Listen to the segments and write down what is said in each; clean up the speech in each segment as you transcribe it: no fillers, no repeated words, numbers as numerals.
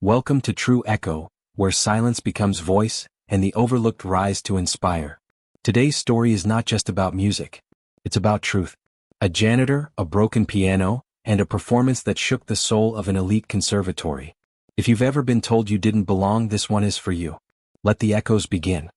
Welcome to True Echo, where silence becomes voice, and the overlooked rise to inspire. Today's story is not just about music. It's about truth. A janitor, a broken piano, and a performance that shook the soul of an elite conservatory. If you've ever been told you didn't belong, this one is for you. Let the echoes begin.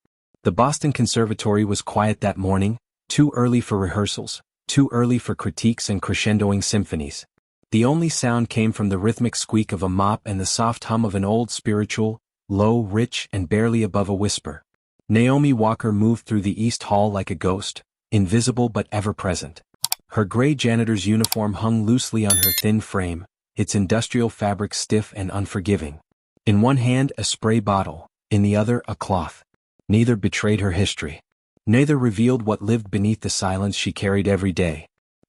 The Boston Conservatory was quiet that morning, too early for rehearsals, too early for critiques and crescendoing symphonies. The only sound came from the rhythmic squeak of a mop and the soft hum of an old spiritual, low, rich, and barely above a whisper. Naomi Walker moved through the East Hall like a ghost, invisible but ever-present. Her gray janitor's uniform hung loosely on her thin frame, its industrial fabric stiff and unforgiving. In one hand a spray bottle, in the other a cloth. Neither betrayed her history. Neither revealed what lived beneath the silence she carried every day.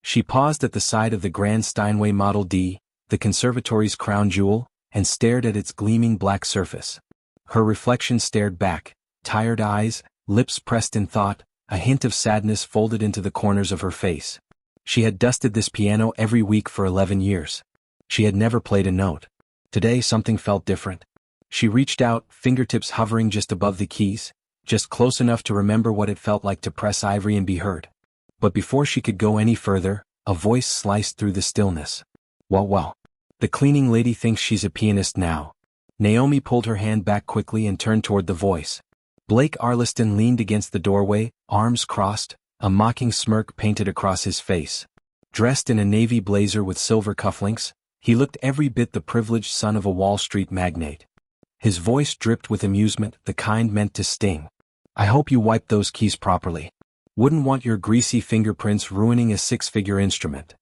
She paused at the side of the grand Steinway Model D, the conservatory's crown jewel, and stared at its gleaming black surface. Her reflection stared back, tired eyes, lips pressed in thought, a hint of sadness folded into the corners of her face. She had dusted this piano every week for 11 years. She had never played a note. Today something felt different. She reached out, fingertips hovering just above the keys, just close enough to remember what it felt like to press ivory and be heard. But before she could go any further, a voice sliced through the stillness. Well, the cleaning lady thinks she's a pianist now. Naomi pulled her hand back quickly and turned toward the voice. Blake Arliston leaned against the doorway, arms crossed, a mocking smirk painted across his face. Dressed in a navy blazer with silver cufflinks, he looked every bit the privileged son of a Wall Street magnate. His voice dripped with amusement, the kind meant to sting. I hope you wiped those keys properly. Wouldn't want your greasy fingerprints ruining a six-figure instrument.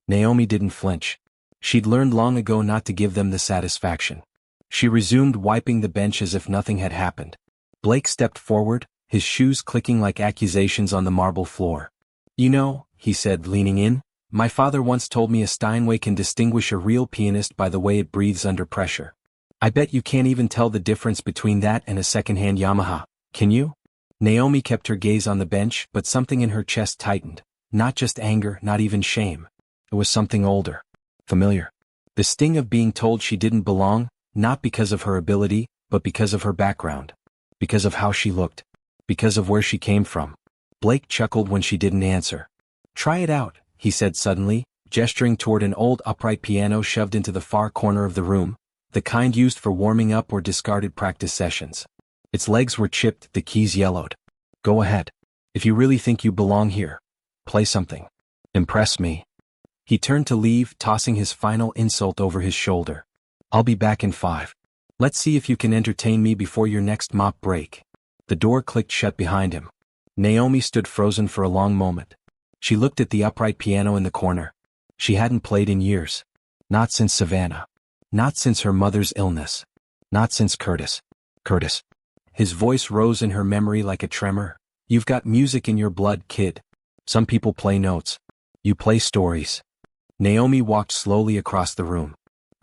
Naomi didn't flinch. She'd learned long ago not to give them the satisfaction. She resumed wiping the bench as if nothing had happened. Blake stepped forward, his shoes clicking like accusations on the marble floor. You know, he said, leaning in, my father once told me a Steinway can distinguish a real pianist by the way it breathes under pressure. I bet you can't even tell the difference between that and a second-hand Yamaha, can you? Naomi kept her gaze on the bench, but something in her chest tightened. Not just anger, not even shame. It was something older. Familiar. The sting of being told she didn't belong, not because of her ability, but because of her background. Because of how she looked. Because of where she came from. Blake chuckled when she didn't answer. Try it out, he said suddenly, gesturing toward an old upright piano shoved into the far corner of the room, the kind used for warming up or discarded practice sessions. Its legs were chipped, the keys yellowed. Go ahead. If you really think you belong here, play something. Impress me. He turned to leave, tossing his final insult over his shoulder. I'll be back in 5. Let's see if you can entertain me before your next mop break. The door clicked shut behind him. Naomi stood frozen for a long moment. She looked at the upright piano in the corner. She hadn't played in years. Not since Savannah. Not since her mother's illness. Not since Curtis. His voice rose in her memory like a tremor. You've got music in your blood, kid. Some people play notes. You play stories. Naomi walked slowly across the room.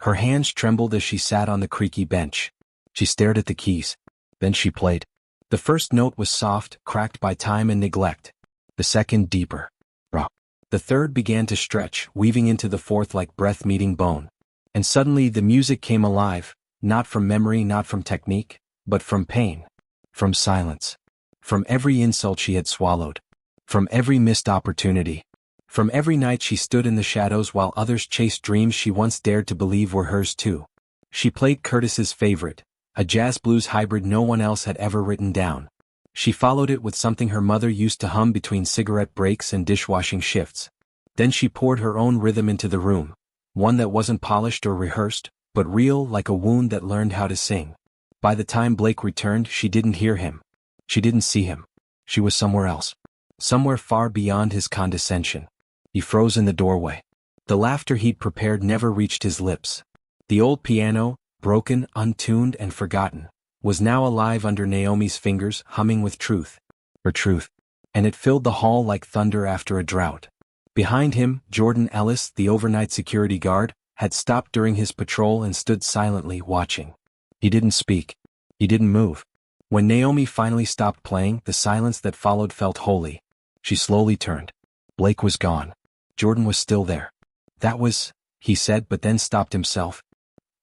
Her hands trembled as she sat on the creaky bench. She stared at the keys. Then she played. The first note was soft, cracked by time and neglect. The second deeper. Raw. The third began to stretch, weaving into the fourth like breath meeting bone. And suddenly the music came alive, not from memory, not from technique, but from pain. From silence. From every insult she had swallowed. From every missed opportunity. From every night she stood in the shadows while others chased dreams she once dared to believe were hers too. She played Curtis's favorite, a jazz-blues hybrid no one else had ever written down. She followed it with something her mother used to hum between cigarette breaks and dishwashing shifts. Then she poured her own rhythm into the room, one that wasn't polished or rehearsed, but real, like a wound that learned how to sing. By the time Blake returned, she didn't hear him. She didn't see him. She was somewhere else. Somewhere far beyond his condescension. He froze in the doorway. The laughter he'd prepared never reached his lips. The old piano, broken, untuned, and forgotten, was now alive under Naomi's fingers, humming with truth. Her truth. And it filled the hall like thunder after a drought. Behind him, Jordan Ellis, the overnight security guard, had stopped during his patrol and stood silently watching. He didn't speak. He didn't move. When Naomi finally stopped playing, the silence that followed felt holy. She slowly turned. Blake was gone. Jordan was still there. That was, he said, but then stopped himself.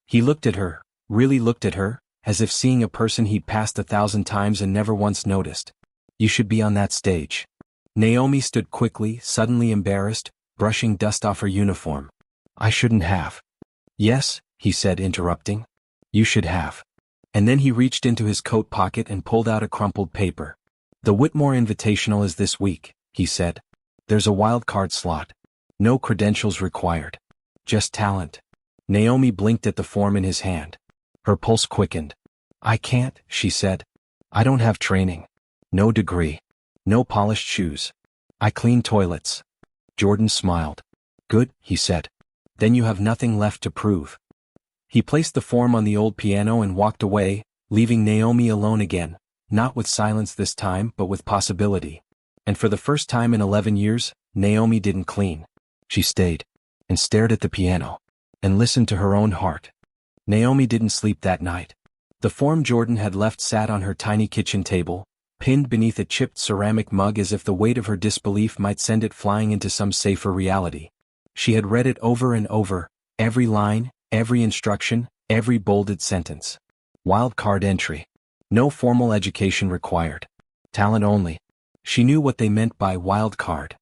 He looked at her, really looked at her, as if seeing a person he'd passed 1,000 times and never once noticed. You should be on that stage. Naomi stood quickly, suddenly embarrassed, brushing dust off her uniform. I shouldn't have. Yes, he said, interrupting. You should have. And then he reached into his coat pocket and pulled out a crumpled paper. The Whitmore Invitational is this week, he said. There's a wild card slot. No credentials required. Just talent. Naomi blinked at the form in his hand. Her pulse quickened. I can't, she said. I don't have training. No degree. No polished shoes. I clean toilets. Jordan smiled. Good, he said. Then you have nothing left to prove. He placed the form on the old piano and walked away, leaving Naomi alone again, not with silence this time but with possibility. And for the first time in 11 years, Naomi didn't clean. She stayed, and stared at the piano, and listened to her own heart. Naomi didn't sleep that night. The form Jordan had left sat on her tiny kitchen table, pinned beneath a chipped ceramic mug as if the weight of her disbelief might send it flying into some safer reality. She had read it over and over, every line, every instruction, every bolded sentence. Wild card entry. No formal education required. Talent only. She knew what they meant by wild card.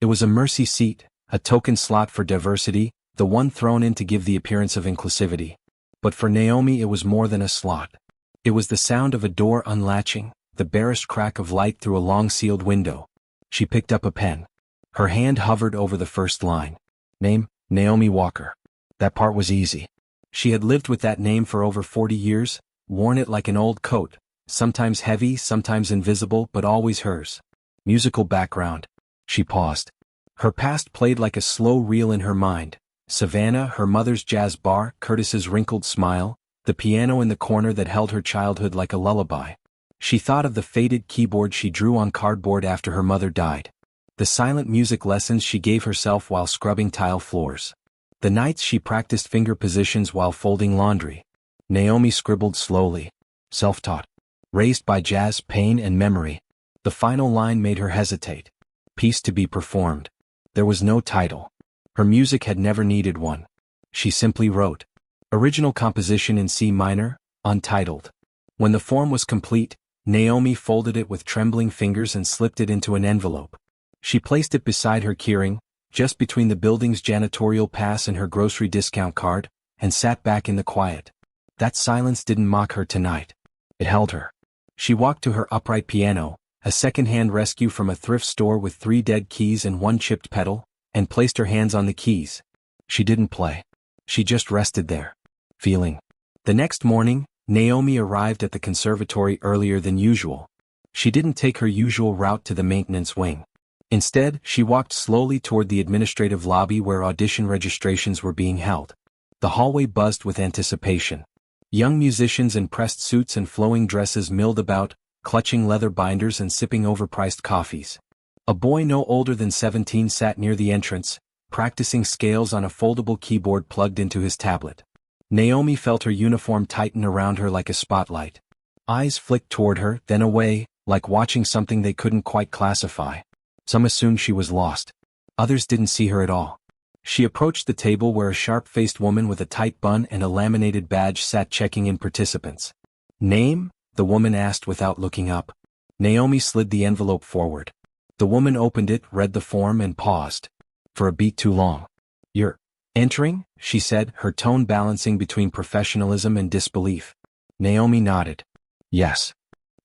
It was a mercy seat, a token slot for diversity, the one thrown in to give the appearance of inclusivity. But for Naomi it was more than a slot. It was the sound of a door unlatching, the barest crack of light through a long-sealed window. She picked up a pen. Her hand hovered over the first line. Name, Naomi Walker. That part was easy. She had lived with that name for over 40 years, worn it like an old coat, sometimes heavy, sometimes invisible, but always hers. Musical background. She paused. Her past played like a slow reel in her mind. Savannah, her mother's jazz bar, Curtis's wrinkled smile, the piano in the corner that held her childhood like a lullaby. She thought of the faded keyboard she drew on cardboard after her mother died. The silent music lessons she gave herself while scrubbing tile floors. The nights she practiced finger positions while folding laundry. Naomi scribbled slowly. Self-taught. Raised by jazz, pain, and memory. The final line made her hesitate. Piece to be performed. There was no title. Her music had never needed one. She simply wrote. Original composition in C minor, untitled. When the form was complete, Naomi folded it with trembling fingers and slipped it into an envelope. She placed it beside her keyring, just between the building's janitorial pass and her grocery discount card, and sat back in the quiet. That silence didn't mock her tonight. It held her. She walked to her upright piano, a second-hand rescue from a thrift store with 3 dead keys and 1 chipped pedal, and placed her hands on the keys. She didn't play. She just rested there, feeling. The next morning, Naomi arrived at the conservatory earlier than usual. She didn't take her usual route to the maintenance wing. Instead, she walked slowly toward the administrative lobby where audition registrations were being held. The hallway buzzed with anticipation. Young musicians in pressed suits and flowing dresses milled about, clutching leather binders and sipping overpriced coffees. A boy no older than 17 sat near the entrance, practicing scales on a foldable keyboard plugged into his tablet. Naomi felt her uniform tighten around her like a spotlight. Eyes flicked toward her, then away, like watching something they couldn't quite classify. Some assumed she was lost. Others didn't see her at all. She approached the table where a sharp-faced woman with a tight bun and a laminated badge sat checking in participants. Name? The woman asked without looking up. Naomi slid the envelope forward. The woman opened it, read the form, and paused. For a beat too long. You're entering? She said, her tone balancing between professionalism and disbelief. Naomi nodded. Yes.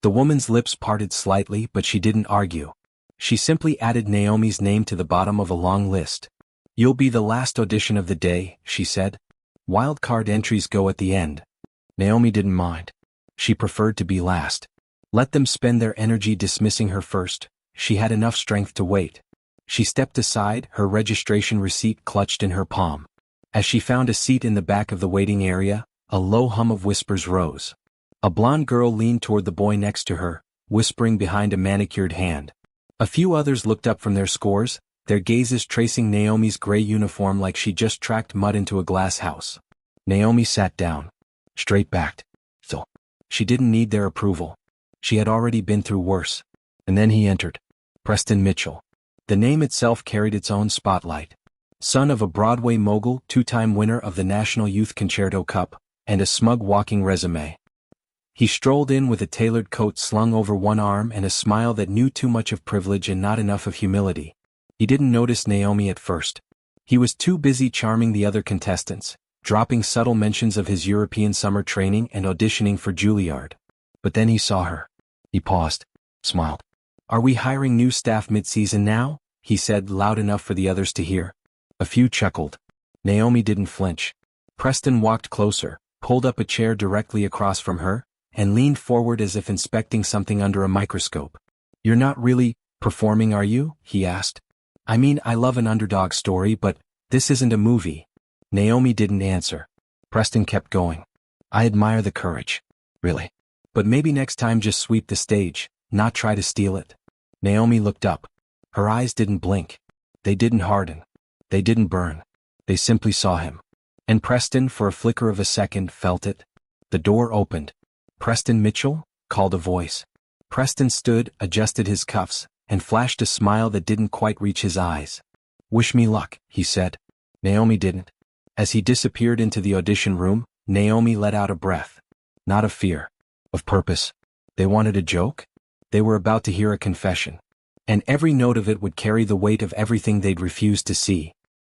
The woman's lips parted slightly, but she didn't argue. She simply added Naomi's name to the bottom of a long list. You'll be the last audition of the day, she said. Wild card entries go at the end. Naomi didn't mind. She preferred to be last. Let them spend their energy dismissing her first. She had enough strength to wait. She stepped aside, her registration receipt clutched in her palm. As she found a seat in the back of the waiting area, a low hum of whispers rose. A blonde girl leaned toward the boy next to her, whispering behind a manicured hand. A few others looked up from their scores, their gazes tracing Naomi's gray uniform like she just tracked mud into a glass house. Naomi sat down. Straight-backed. So. She didn't need their approval. She had already been through worse. And then he entered. Preston Mitchell. The name itself carried its own spotlight. Son of a Broadway mogul, 2-time winner of the National Youth Concerto Cup, and a smug walking resume. He strolled in with a tailored coat slung over one arm and a smile that knew too much of privilege and not enough of humility. He didn't notice Naomi at first. He was too busy charming the other contestants, dropping subtle mentions of his European summer training and auditioning for Juilliard. But then he saw her. He paused, smiled. "Are we hiring new staff mid-season now?" he said loud enough for the others to hear. A few chuckled. Naomi didn't flinch. Preston walked closer, pulled up a chair directly across from her, and leaned forward as if inspecting something under a microscope. "You're not really performing, are you?" he asked. "I mean, I love an underdog story, but this isn't a movie." Naomi didn't answer. Preston kept going. "I admire the courage. Really. But maybe next time just sweep the stage, not try to steal it." Naomi looked up. Her eyes didn't blink. They didn't harden. They didn't burn. They simply saw him. And Preston, for a flicker of a second, felt it. The door opened. "Preston Mitchell?" called a voice. Preston stood, adjusted his cuffs, and flashed a smile that didn't quite reach his eyes. "Wish me luck," he said. Naomi didn't. As he disappeared into the audition room, Naomi let out a breath. Not of fear. Of purpose. They wanted a joke? They were about to hear a confession. And every note of it would carry the weight of everything they'd refused to see.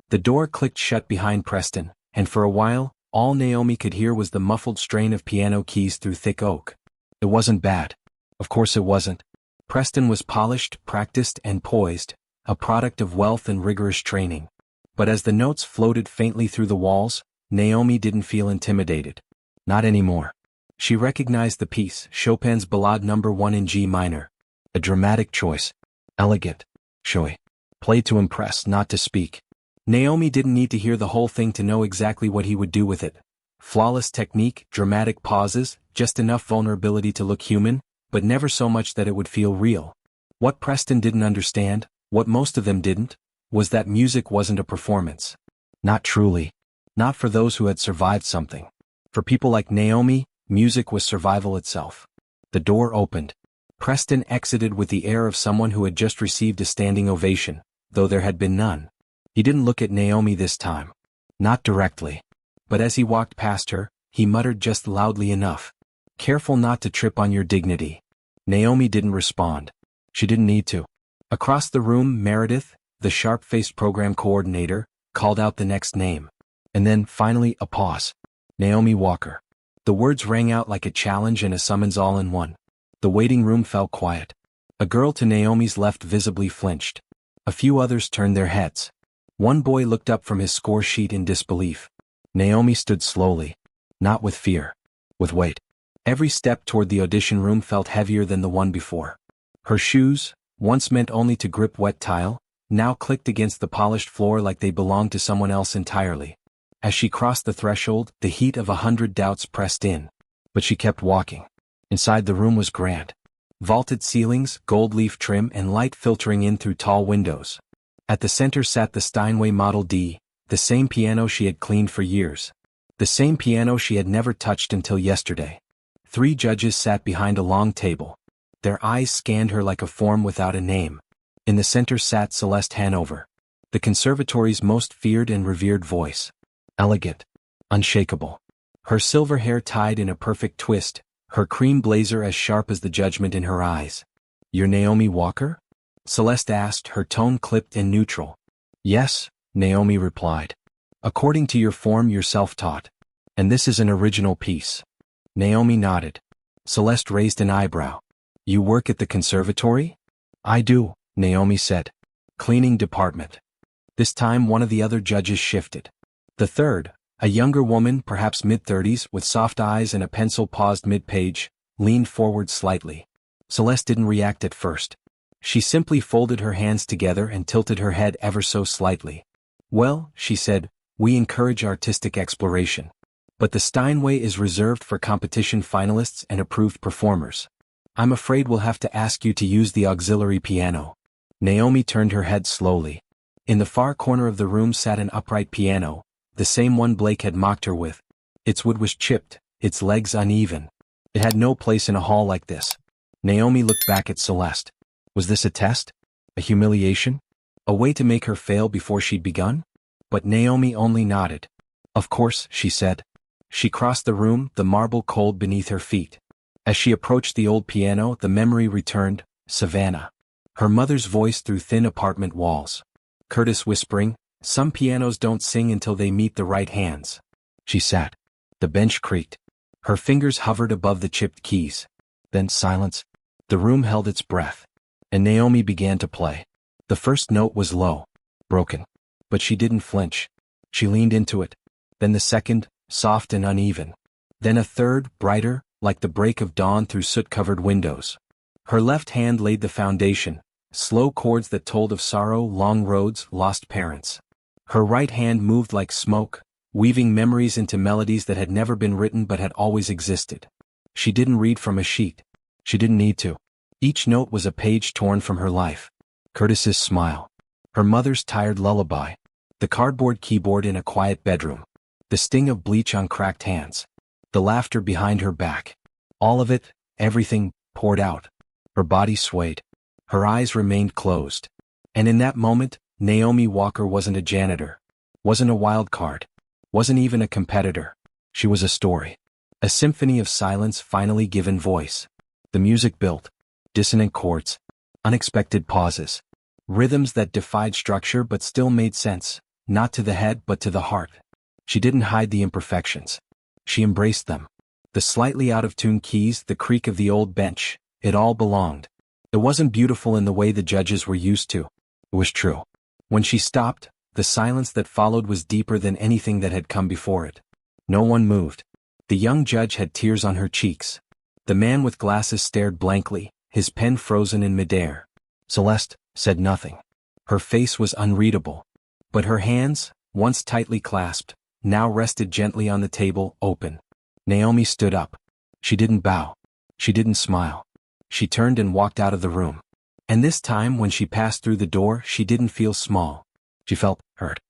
The door clicked shut behind Preston, and for a while, all Naomi could hear was the muffled strain of piano keys through thick oak. It wasn't bad. Of course it wasn't. Preston was polished, practiced, and poised, a product of wealth and rigorous training. But as the notes floated faintly through the walls, Naomi didn't feel intimidated. Not anymore. She recognized the piece, Chopin's Ballade No. 1 in G minor. A dramatic choice. Elegant. Showy. Played to impress, not to speak. Naomi didn't need to hear the whole thing to know exactly what he would do with it. Flawless technique, dramatic pauses, just enough vulnerability to look human, but never so much that it would feel real. What Preston didn't understand, what most of them didn't, was that music wasn't a performance. Not truly. Not for those who had survived something. For people like Naomi, music was survival itself. The door opened. Preston exited with the air of someone who had just received a standing ovation, though there had been none. He didn't look at Naomi this time. Not directly. But as he walked past her, he muttered just loudly enough. "Careful not to trip on your dignity." Naomi didn't respond. She didn't need to. Across the room, Meredith, the sharp-faced program coordinator, called out the next name. And then, finally, a pause. Naomi Walker. The words rang out like a challenge and a summons all in one. The waiting room fell quiet. A girl to Naomi's left visibly flinched. A few others turned their heads. One boy looked up from his score sheet in disbelief. Naomi stood slowly. Not with fear. With weight. Every step toward the audition room felt heavier than the one before. Her shoes, once meant only to grip wet tile, now clicked against the polished floor like they belonged to someone else entirely. As she crossed the threshold, the heat of 100 doubts pressed in. But she kept walking. Inside the room was grand. Vaulted ceilings, gold leaf trim, and light filtering in through tall windows. At the center sat the Steinway Model D, the same piano she had cleaned for years. The same piano she had never touched until yesterday. 3 judges sat behind a long table. Their eyes scanned her like a form without a name. In the center sat Celeste Hanover, the conservatory's most feared and revered voice. Elegant. Unshakable. Her silver hair tied in a perfect twist, her cream blazer as sharp as the judgment in her eyes. "You're Naomi Walker?" Celeste asked, her tone clipped and neutral. "Yes," Naomi replied. "According to your form, you're self-taught. And this is an original piece." Naomi nodded. Celeste raised an eyebrow. "You work at the conservatory?" "I do," Naomi said. "Cleaning department." This time one of the other judges shifted. The third, a younger woman, perhaps mid-30s, with soft eyes and a pencil paused mid-page, leaned forward slightly. Celeste didn't react at first. She simply folded her hands together and tilted her head ever so slightly. "Well," she said, "we encourage artistic exploration. But the Steinway is reserved for competition finalists and approved performers. I'm afraid we'll have to ask you to use the auxiliary piano." Naomi turned her head slowly. In the far corner of the room sat an upright piano, the same one Blake had mocked her with. Its wood was chipped, its legs uneven. It had no place in a hall like this. Naomi looked back at Celeste. Was this a test? A humiliation? A way to make her fail before she'd begun? But Naomi only nodded. "Of course," she said. She crossed the room, the marble cold beneath her feet. As she approached the old piano, the memory returned, Savannah. Her mother's voice through thin apartment walls. Curtis whispering, "Some pianos don't sing until they meet the right hands." She sat. The bench creaked. Her fingers hovered above the chipped keys. Then silence. The room held its breath. And Naomi began to play. The first note was low, broken. But she didn't flinch. She leaned into it. Then the second, soft and uneven. Then a third, brighter, like the break of dawn through soot-covered windows. Her left hand laid the foundation, slow chords that told of sorrow, long roads, lost parents. Her right hand moved like smoke, weaving memories into melodies that had never been written but had always existed. She didn't read from a sheet. She didn't need to. Each note was a page torn from her life. Curtis's smile. Her mother's tired lullaby. The cardboard keyboard in a quiet bedroom. The sting of bleach on cracked hands. The laughter behind her back. All of it, everything, poured out. Her body swayed. Her eyes remained closed. And in that moment, Naomi Walker wasn't a janitor. Wasn't a wild card. Wasn't even a competitor. She was a story. A symphony of silence finally given voice. The music built. Dissonant chords. Unexpected pauses. Rhythms that defied structure but still made sense, not to the head but to the heart. She didn't hide the imperfections. She embraced them. The slightly out-of-tune keys, the creak of the old bench, it all belonged. It wasn't beautiful in the way the judges were used to. It was true. When she stopped, the silence that followed was deeper than anything that had come before it. No one moved. The young judge had tears on her cheeks. The man with glasses stared blankly, his pen frozen in midair. Celeste said nothing. Her face was unreadable. But her hands, once tightly clasped, now rested gently on the table, open. Naomi stood up. She didn't bow. She didn't smile. She turned and walked out of the room. And this time when she passed through the door, she didn't feel small. She felt hurt.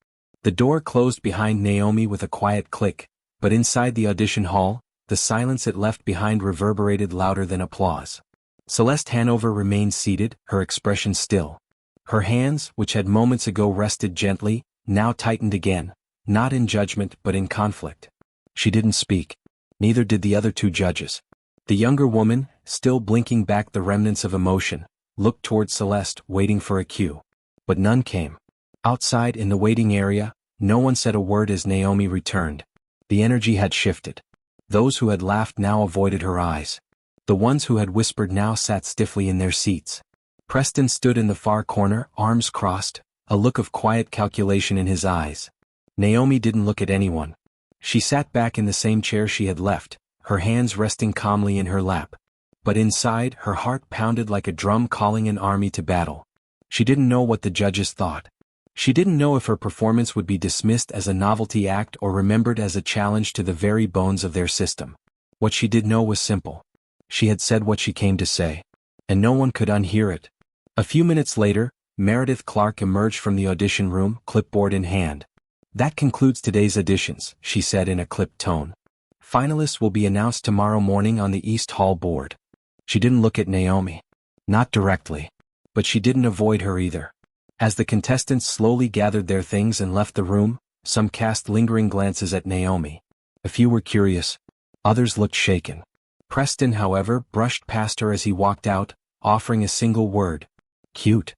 The door closed behind Naomi with a quiet click, but inside the audition hall, the silence it left behind reverberated louder than applause. Celeste Hanover remained seated, her expression still. Her hands, which had moments ago rested gently, now tightened again, not in judgment but in conflict. She didn't speak. Neither did the other two judges. The younger woman, still blinking back the remnants of emotion, looked toward Celeste, waiting for a cue. But none came. Outside in the waiting area, no one said a word as Naomi returned. The energy had shifted. Those who had laughed now avoided her eyes. The ones who had whispered now sat stiffly in their seats. Preston stood in the far corner, arms crossed, a look of quiet calculation in his eyes. Naomi didn't look at anyone. She sat back in the same chair she had left, her hands resting calmly in her lap. But inside, her heart pounded like a drum calling an army to battle. She didn't know what the judges thought. She didn't know if her performance would be dismissed as a novelty act or remembered as a challenge to the very bones of their system. What she did know was simple. She had said what she came to say. And no one could unhear it. A few minutes later, Meredith Clark emerged from the audition room, clipboard in hand. "That concludes today's auditions," she said in a clipped tone. "Finalists will be announced tomorrow morning on the East Hall board." She didn't look at Naomi. Not directly. But she didn't avoid her either. As the contestants slowly gathered their things and left the room, some cast lingering glances at Naomi. A few were curious. Others looked shaken. Preston, however, brushed past her as he walked out, offering a single word. "Cute."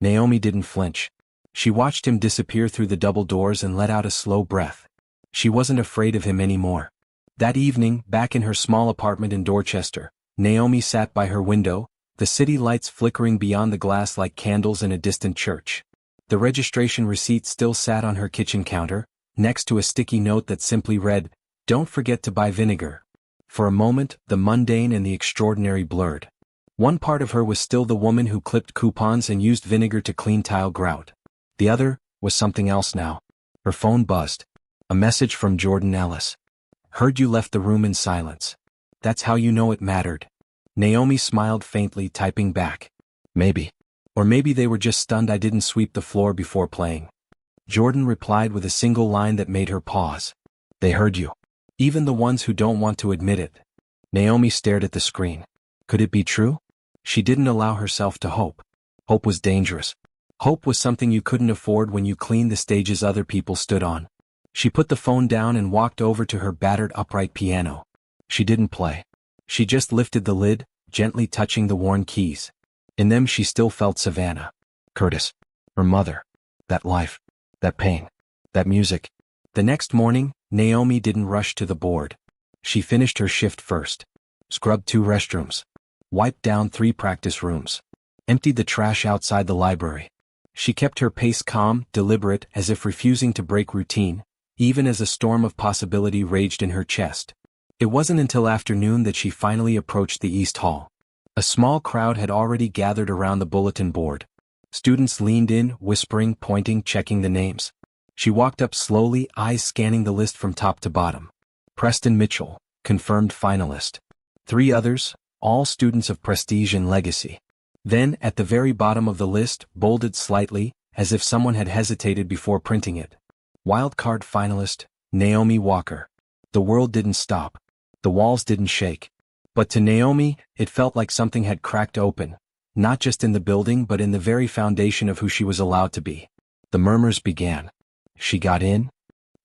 Naomi didn't flinch. She watched him disappear through the double doors and let out a slow breath. She wasn't afraid of him anymore. That evening, back in her small apartment in Dorchester, Naomi sat by her window, the city lights flickering beyond the glass like candles in a distant church. The registration receipt still sat on her kitchen counter, next to a sticky note that simply read, "Don't forget to buy vinegar." For a moment, the mundane and the extraordinary blurred. One part of her was still the woman who clipped coupons and used vinegar to clean tile grout. The other was something else now. Her phone buzzed. A message from Jordan Ellis. "Heard you left the room in silence. That's how you know it mattered." Naomi smiled faintly, typing back. "Maybe. Or maybe they were just stunned I didn't sweep the floor before playing." Jordan replied with a single line that made her pause. "They heard you. Even the ones who don't want to admit it." Naomi stared at the screen. Could it be true? She didn't allow herself to hope. Hope was dangerous. Hope was something you couldn't afford when you cleaned the stages other people stood on. She put the phone down and walked over to her battered upright piano. She didn't play. She just lifted the lid, gently touching the worn keys. In them she still felt Savannah, Curtis, her mother, that life, that pain, that music. The next morning, Naomi didn't rush to the board. She finished her shift first. Scrubbed 2 restrooms. Wiped down 3 practice rooms. Emptied the trash outside the library. She kept her pace calm, deliberate, as if refusing to break routine, even as a storm of possibility raged in her chest. It wasn't until afternoon that she finally approached the East Hall. A small crowd had already gathered around the bulletin board. Students leaned in, whispering, pointing, checking the names. She walked up slowly, eyes scanning the list from top to bottom. Preston Mitchell, confirmed finalist. 3 others, all students of prestige and legacy. Then, at the very bottom of the list, bolded slightly, as if someone had hesitated before printing it. Wildcard finalist, Naomi Walker. The world didn't stop. The walls didn't shake. But to Naomi, it felt like something had cracked open, not just in the building but in the very foundation of who she was allowed to be. The murmurs began. She got in?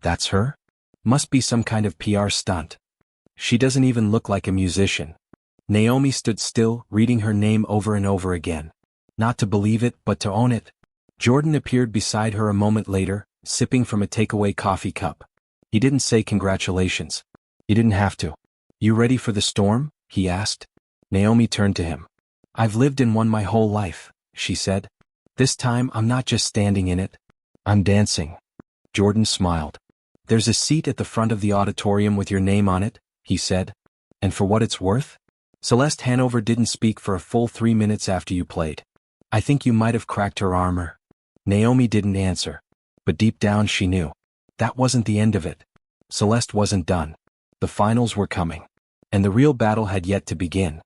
That's her? Must be some kind of PR stunt. She doesn't even look like a musician. Naomi stood still, reading her name over and over again. Not to believe it, but to own it. Jordan appeared beside her a moment later, sipping from a takeaway coffee cup. He didn't say congratulations. You didn't have to. You ready for the storm? He asked. Naomi turned to him. I've lived in one my whole life, she said. This time I'm not just standing in it. I'm dancing. Jordan smiled. There's a seat at the front of the auditorium with your name on it, he said. And for what it's worth? Celeste Hanover didn't speak for a full 3 minutes after you played. I think you might have cracked her armor. Naomi didn't answer. But deep down she knew. That wasn't the end of it. Celeste wasn't done. The finals were coming. And the real battle had yet to begin.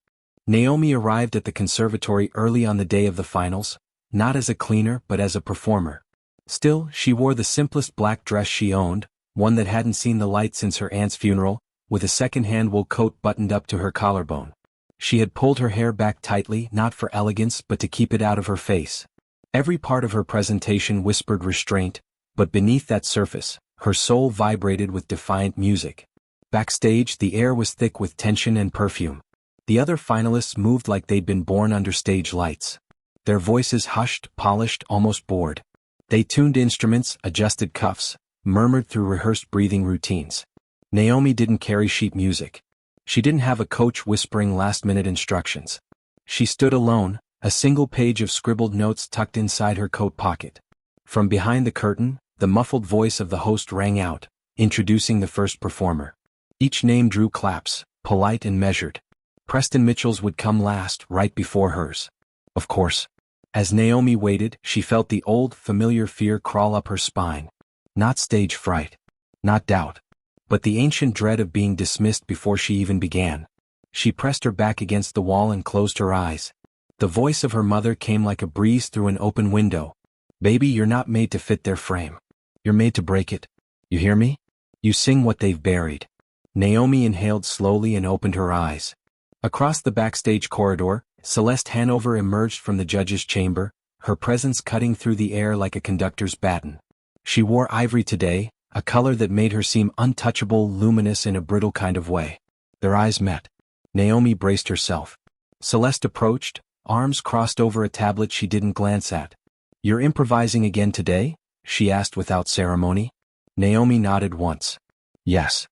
Naomi arrived at the conservatory early on the day of the finals, not as a cleaner but as a performer. Still, she wore the simplest black dress she owned, one that hadn't seen the light since her aunt's funeral, with a second-hand wool coat buttoned up to her collarbone. She had pulled her hair back tightly, not for elegance but to keep it out of her face. Every part of her presentation whispered restraint, but beneath that surface, her soul vibrated with defiant music. Backstage, the air was thick with tension and perfume. The other finalists moved like they'd been born under stage lights. Their voices hushed, polished, almost bored. They tuned instruments, adjusted cuffs, murmured through rehearsed breathing routines. Naomi didn't carry sheet music. She didn't have a coach whispering last-minute instructions. She stood alone, a single page of scribbled notes tucked inside her coat pocket. From behind the curtain, the muffled voice of the host rang out, introducing the first performer. Each name drew claps, polite and measured. Preston Mitchell's would come last, right before hers. Of course. As Naomi waited, she felt the old, familiar fear crawl up her spine. Not stage fright. Not doubt. But the ancient dread of being dismissed before she even began. She pressed her back against the wall and closed her eyes. The voice of her mother came like a breeze through an open window. Baby, you're not made to fit their frame. You're made to break it. You hear me? You sing what they've buried. Naomi inhaled slowly and opened her eyes. Across the backstage corridor, Celeste Hanover emerged from the judge's chamber, her presence cutting through the air like a conductor's baton. She wore ivory today, a color that made her seem untouchable, luminous in a brittle kind of way. Their eyes met. Naomi braced herself. Celeste approached, arms crossed over a tablet she didn't glance at. You're improvising again today? She asked without ceremony. Naomi nodded once. Yes.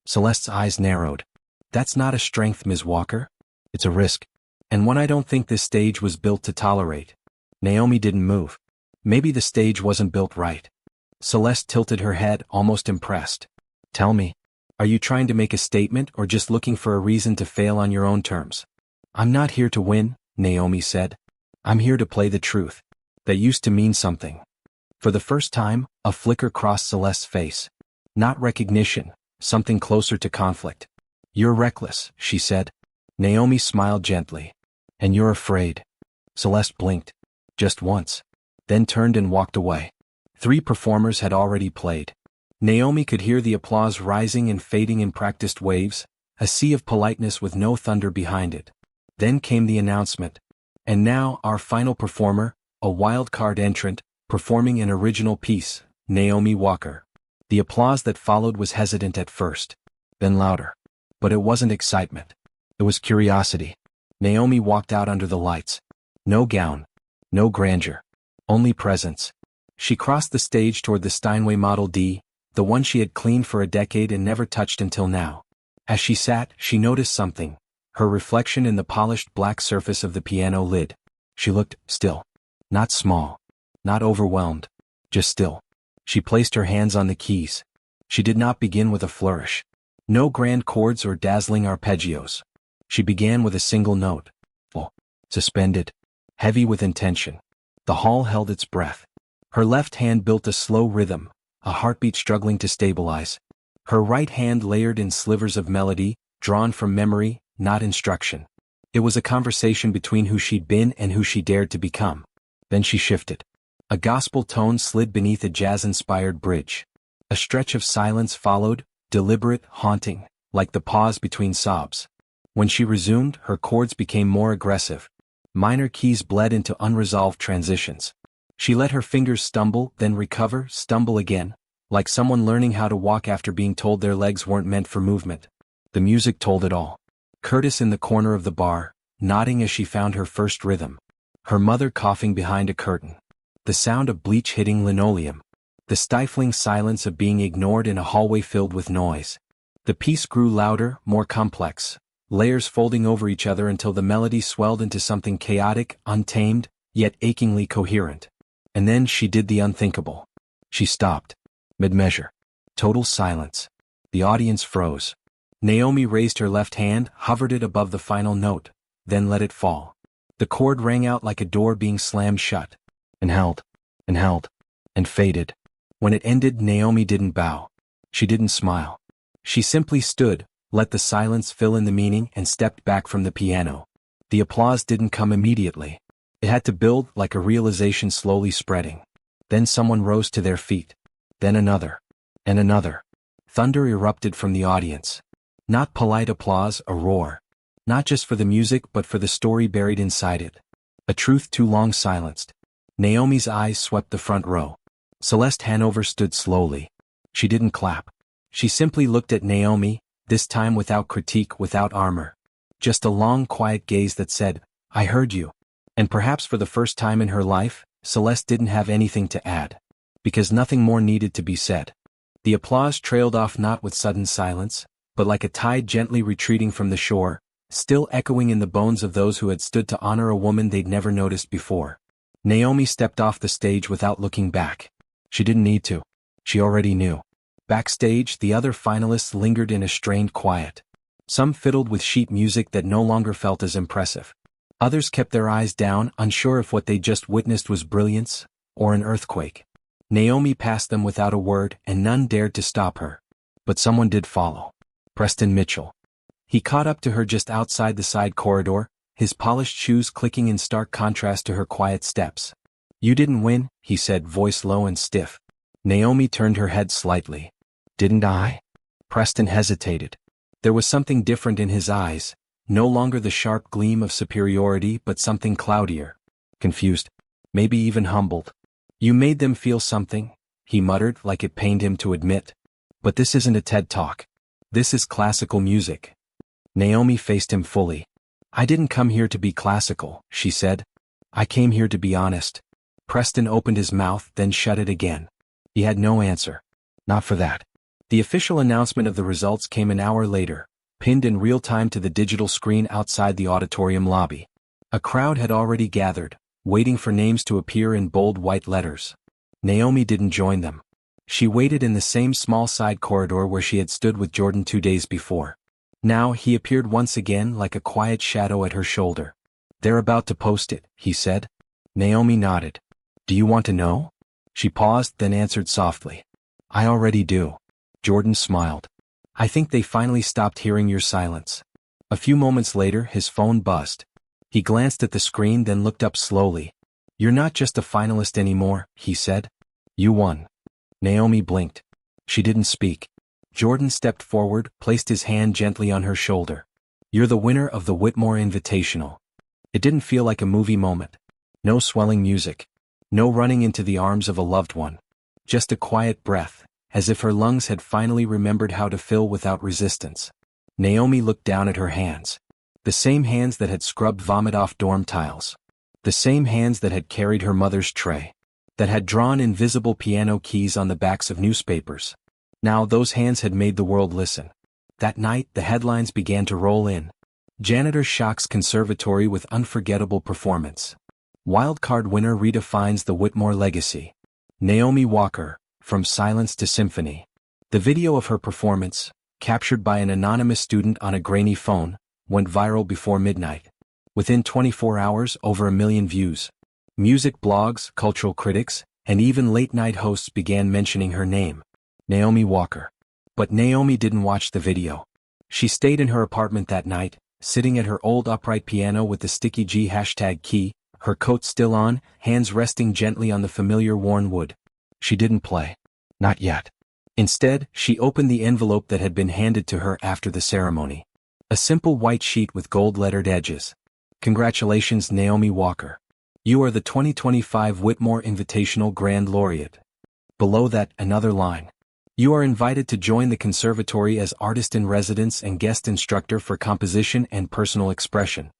Celeste's eyes narrowed. That's not a strength, Ms. Walker. It's a risk. And one I don't think this stage was built to tolerate. Naomi didn't move. Maybe the stage wasn't built right. Celeste tilted her head, almost impressed. Tell me, are you trying to make a statement or just looking for a reason to fail on your own terms? I'm not here to win, Naomi said. I'm here to play the truth. That used to mean something. For the first time, a flicker crossed Celeste's face. Not recognition, something closer to conflict. You're reckless, she said. Naomi smiled gently. And you're afraid. Celeste blinked. Just once. Then turned and walked away. 3 performers had already played. Naomi could hear the applause rising and fading in practiced waves, a sea of politeness with no thunder behind it. Then came the announcement. And now, our final performer, a wild card entrant, performing an original piece, Naomi Walker. The applause that followed was hesitant at first, then louder. But it wasn't excitement. It was curiosity. Naomi walked out under the lights. No gown. No grandeur. Only presence. She crossed the stage toward the Steinway Model D, the one she had cleaned for a decade and never touched until now. As she sat, she noticed something. Her reflection in the polished black surface of the piano lid. She looked still. Not small. Not overwhelmed. Just still. She placed her hands on the keys. She did not begin with a flourish. No grand chords or dazzling arpeggios. She began with a single note. Full. Suspended. Heavy with intention. The hall held its breath. Her left hand built a slow rhythm, a heartbeat struggling to stabilize. Her right hand layered in slivers of melody, drawn from memory, not instruction. It was a conversation between who she'd been and who she dared to become. Then she shifted. A gospel tone slid beneath a jazz-inspired bridge. A stretch of silence followed, deliberate, haunting, like the pause between sobs. When she resumed, her chords became more aggressive. Minor keys bled into unresolved transitions. She let her fingers stumble, then recover, stumble again, like someone learning how to walk after being told their legs weren't meant for movement. The music told it all. Curtis in the corner of the bar, nodding as she found her first rhythm. Her mother coughing behind a curtain. The sound of bleach hitting linoleum. The stifling silence of being ignored in a hallway filled with noise. The piece grew louder, more complex, layers folding over each other until the melody swelled into something chaotic, untamed, yet achingly coherent. And then she did the unthinkable. She stopped. Mid-measure. Total silence. The audience froze. Naomi raised her left hand, hovered it above the final note, then let it fall. The chord rang out like a door being slammed shut. And held. And held. And faded. When it ended, Naomi didn't bow. She didn't smile. She simply stood, let the silence fill in the meaning, and stepped back from the piano. The applause didn't come immediately. It had to build, like a realization slowly spreading. Then someone rose to their feet. Then another. And another. Thunder erupted from the audience. Not polite applause, a roar. Not just for the music but for the story buried inside it. A truth too long silenced. Naomi's eyes swept the front row. Celeste Hanover stood slowly. She didn't clap. She simply looked at Naomi, this time without critique, without armor. Just a long, quiet gaze that said, "I heard you." And perhaps for the first time in her life, Celeste didn't have anything to add. Because nothing more needed to be said. The applause trailed off not with sudden silence, but like a tide gently retreating from the shore, still echoing in the bones of those who had stood to honor a woman they'd never noticed before. Naomi stepped off the stage without looking back. She didn't need to. She already knew. Backstage, the other finalists lingered in a strained quiet. Some fiddled with sheet music that no longer felt as impressive. Others kept their eyes down, unsure if what they just witnessed was brilliance or an earthquake. Naomi passed them without a word, and none dared to stop her. But someone did follow. Preston Mitchell. He caught up to her just outside the side corridor, his polished shoes clicking in stark contrast to her quiet steps. "You didn't win," he said, voice low and stiff. Naomi turned her head slightly. "Didn't I?" Preston hesitated. There was something different in his eyes, no longer the sharp gleam of superiority but something cloudier. Confused. Maybe even humbled. "You made them feel something," he muttered like it pained him to admit. "But this isn't a TED Talk. This is classical music." Naomi faced him fully. "I didn't come here to be classical," she said. "I came here to be honest." Preston opened his mouth, then shut it again. He had no answer. Not for that. The official announcement of the results came an hour later, pinned in real time to the digital screen outside the auditorium lobby. A crowd had already gathered, waiting for names to appear in bold white letters. Naomi didn't join them. She waited in the same small side corridor where she had stood with Jordan 2 days before. Now he appeared once again like a quiet shadow at her shoulder. "They're about to post it," he said. Naomi nodded. "Do you want to know?" She paused, then answered softly. "I already do." Jordan smiled. "I think they finally stopped hearing your silence." A few moments later, his phone buzzed. He glanced at the screen, then looked up slowly. "You're not just a finalist anymore," he said. "You won." Naomi blinked. She didn't speak. Jordan stepped forward, placed his hand gently on her shoulder. "You're the winner of the Whitmore Invitational." It didn't feel like a movie moment. No swelling music. No running into the arms of a loved one. Just a quiet breath, as if her lungs had finally remembered how to fill without resistance. Naomi looked down at her hands. The same hands that had scrubbed vomit off dorm tiles. The same hands that had carried her mother's tray. That had drawn invisible piano keys on the backs of newspapers. Now those hands had made the world listen. That night the headlines began to roll in. Janitor shocks conservatory with unforgettable performance. Wildcard winner redefines the Whitmore legacy. Naomi Walker, from silence to symphony. The video of her performance, captured by an anonymous student on a grainy phone, went viral before midnight. Within 24 hours, over 1 million views. Music blogs, cultural critics, and even late-night hosts began mentioning her name. Naomi Walker. But Naomi didn't watch the video. She stayed in her apartment that night, sitting at her old upright piano with the sticky G #key, her coat still on, hands resting gently on the familiar worn wood. She didn't play. Not yet. Instead, she opened the envelope that had been handed to her after the ceremony. A simple white sheet with gold-lettered edges. Congratulations, Naomi Walker. You are the 2025 Whitmore Invitational Grand Laureate. Below that, another line. You are invited to join the conservatory as artist-in-residence and guest instructor for composition and personal expression.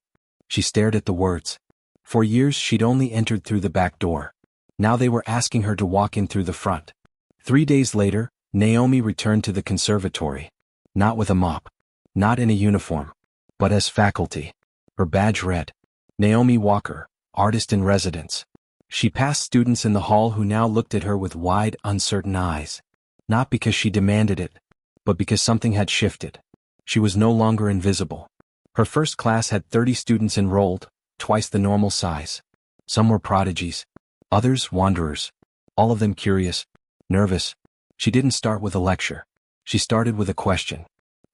She stared at the words. For years she'd only entered through the back door. Now they were asking her to walk in through the front. 3 days later, Naomi returned to the conservatory. Not with a mop. Not in a uniform. But as faculty. Her badge read. Naomi Walker, artist-in-residence. She passed students in the hall who now looked at her with wide, uncertain eyes. Not because she demanded it, but because something had shifted. She was no longer invisible. Her first class had 30 students enrolled, twice the normal size. Some were prodigies. Others wanderers. All of them curious, nervous. She didn't start with a lecture. She started with a question.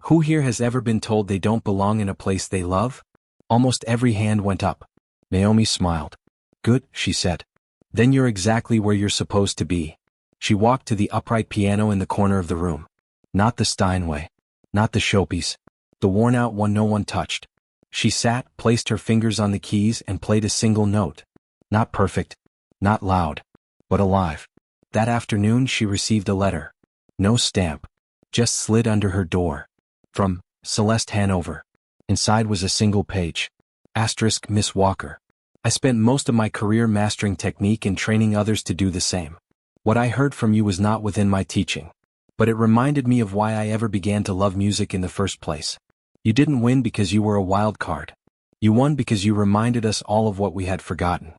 Who here has ever been told they don't belong in a place they love? Almost every hand went up. Naomi smiled. Good, she said. Then you're exactly where you're supposed to be. She walked to the upright piano in the corner of the room. Not the Steinway. Not the showpiece. The worn-out one no one touched. She sat, placed her fingers on the keys and played a single note. Not perfect. Not loud. But alive. That afternoon she received a letter. No stamp. Just slid under her door. From Celeste Hanover. Inside was a single page. Asterisk Miss Walker. I spent most of my career mastering technique and training others to do the same. What I heard from you was not within my teaching. But it reminded me of why I ever began to love music in the first place. You didn't win because you were a wild card. You won because you reminded us all of what we had forgotten.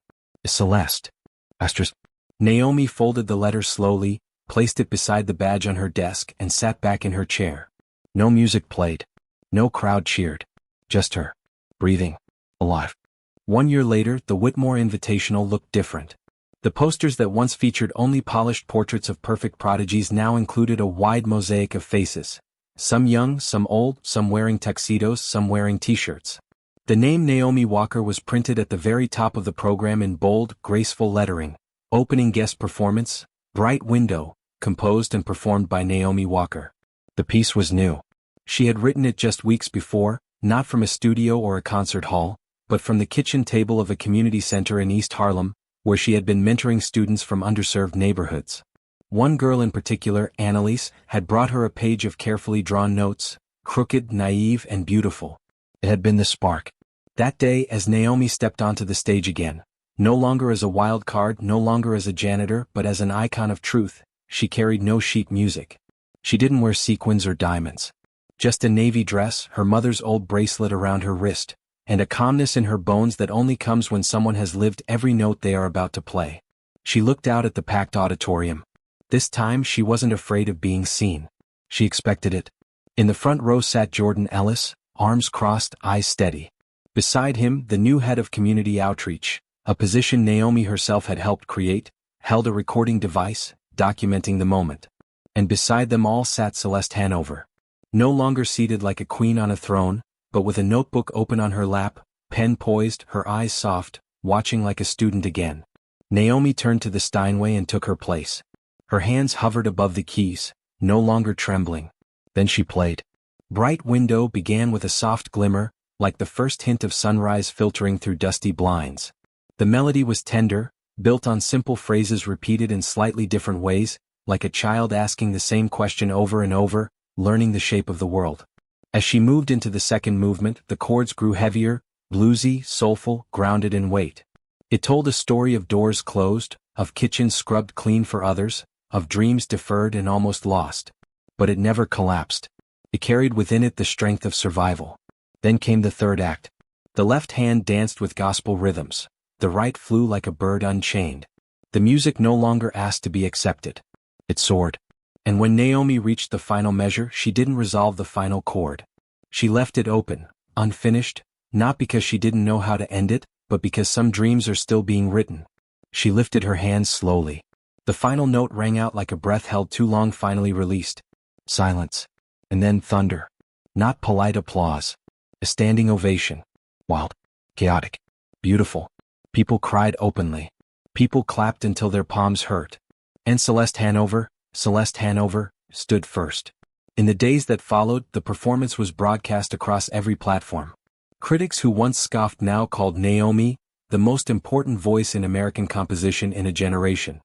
Celeste. Asterisk. Naomi folded the letter slowly, placed it beside the badge on her desk and sat back in her chair. No music played. No crowd cheered. Just her. Breathing. Alive. 1 year later, the Whitmore Invitational looked different. The posters that once featured only polished portraits of perfect prodigies now included a wide mosaic of faces. Some young, some old, some wearing tuxedos, some wearing t-shirts. The name Naomi Walker was printed at the very top of the program in bold, graceful lettering. Opening guest performance, Bright Window, composed and performed by Naomi Walker. The piece was new. She had written it just weeks before, not from a studio or a concert hall, but from the kitchen table of a community center in East Harlem, where she had been mentoring students from underserved neighborhoods. One girl in particular, Annalise, had brought her a page of carefully drawn notes, crooked, naive, and beautiful. It had been the spark. That day, as Naomi stepped onto the stage again, no longer as a wild card, no longer as a janitor, but as an icon of truth, she carried no sheet music. She didn't wear sequins or diamonds. Just a navy dress, her mother's old bracelet around her wrist, and a calmness in her bones that only comes when someone has lived every note they are about to play. She looked out at the packed auditorium. This time she wasn't afraid of being seen. She expected it. In the front row sat Jordan Ellis, arms crossed, eyes steady. Beside him, the new head of community outreach, a position Naomi herself had helped create, held a recording device, documenting the moment. And beside them all sat Celeste Hanover. No longer seated like a queen on a throne, but with a notebook open on her lap, pen poised, her eyes soft, watching like a student again. Naomi turned to the Steinway and took her place. Her hands hovered above the keys, no longer trembling. Then she played. Bright Window began with a soft glimmer, like the first hint of sunrise filtering through dusty blinds. The melody was tender, built on simple phrases repeated in slightly different ways, like a child asking the same question over and over, learning the shape of the world. As she moved into the second movement, the chords grew heavier, bluesy, soulful, grounded in weight. It told a story of doors closed, of kitchens scrubbed clean for others, of dreams deferred and almost lost. But it never collapsed. It carried within it the strength of survival. Then came the third act. The left hand danced with gospel rhythms. The right flew like a bird unchained. The music no longer asked to be accepted. It soared. And when Naomi reached the final measure, she didn't resolve the final chord. She left it open, unfinished, not because she didn't know how to end it, but because some dreams are still being written. She lifted her hands slowly. The final note rang out like a breath held too long, finally released. Silence. And then thunder. Not polite applause. A standing ovation. Wild. Chaotic. Beautiful. People cried openly. People clapped until their palms hurt. And Celeste Hanover, stood first. In the days that followed, the performance was broadcast across every platform. Critics who once scoffed now called Naomi the most important voice in American composition in a generation.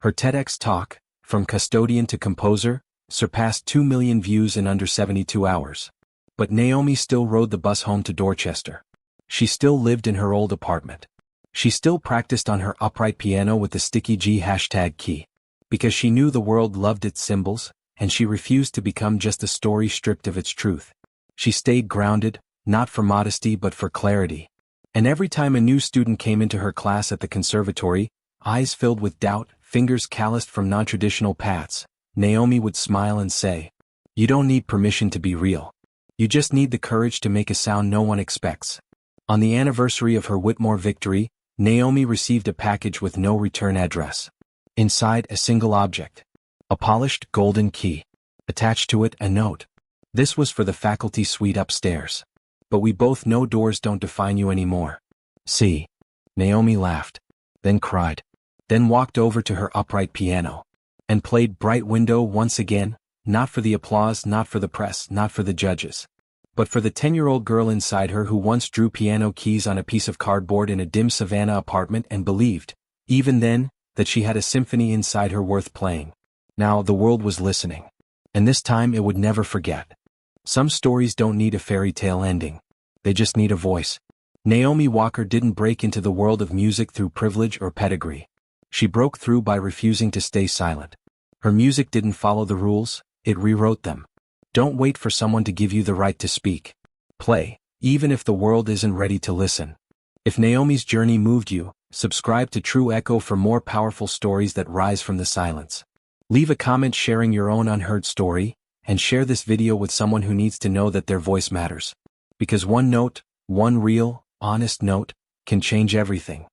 Her TEDx talk, From Custodian to Composer, surpassed 2 million views in under 72 hours. But Naomi still rode the bus home to Dorchester. She still lived in her old apartment. She still practiced on her upright piano with the sticky G #key. Because she knew the world loved its symbols, and she refused to become just a story stripped of its truth. She stayed grounded, not for modesty but for clarity. And every time a new student came into her class at the conservatory, eyes filled with doubt, fingers calloused from non-traditional paths, Naomi would smile and say, "You don't need permission to be real. You just need the courage to make a sound no one expects." On the anniversary of her Whitmore victory, Naomi received a package with no return address. Inside, a single object. A polished golden key. Attached to it, a note. This was for the faculty suite upstairs. But we both know doors don't define you anymore. See. Naomi laughed. Then cried. Then walked over to her upright piano. And played Bright Window once again, not for the applause, not for the press, not for the judges. But for the 10-year-old girl inside her who once drew piano keys on a piece of cardboard in a dim Savannah apartment and believed, even then, that she had a symphony inside her worth playing. Now the world was listening. And this time it would never forget. Some stories don't need a fairy tale ending. They just need a voice. Naomi Walker didn't break into the world of music through privilege or pedigree. She broke through by refusing to stay silent. Her music didn't follow the rules, it rewrote them. Don't wait for someone to give you the right to speak. Play, even if the world isn't ready to listen. If Naomi's journey moved you, subscribe to True Echo for more powerful stories that rise from the silence. Leave a comment sharing your own unheard story, and share this video with someone who needs to know that their voice matters. Because one note, one real, honest note, can change everything.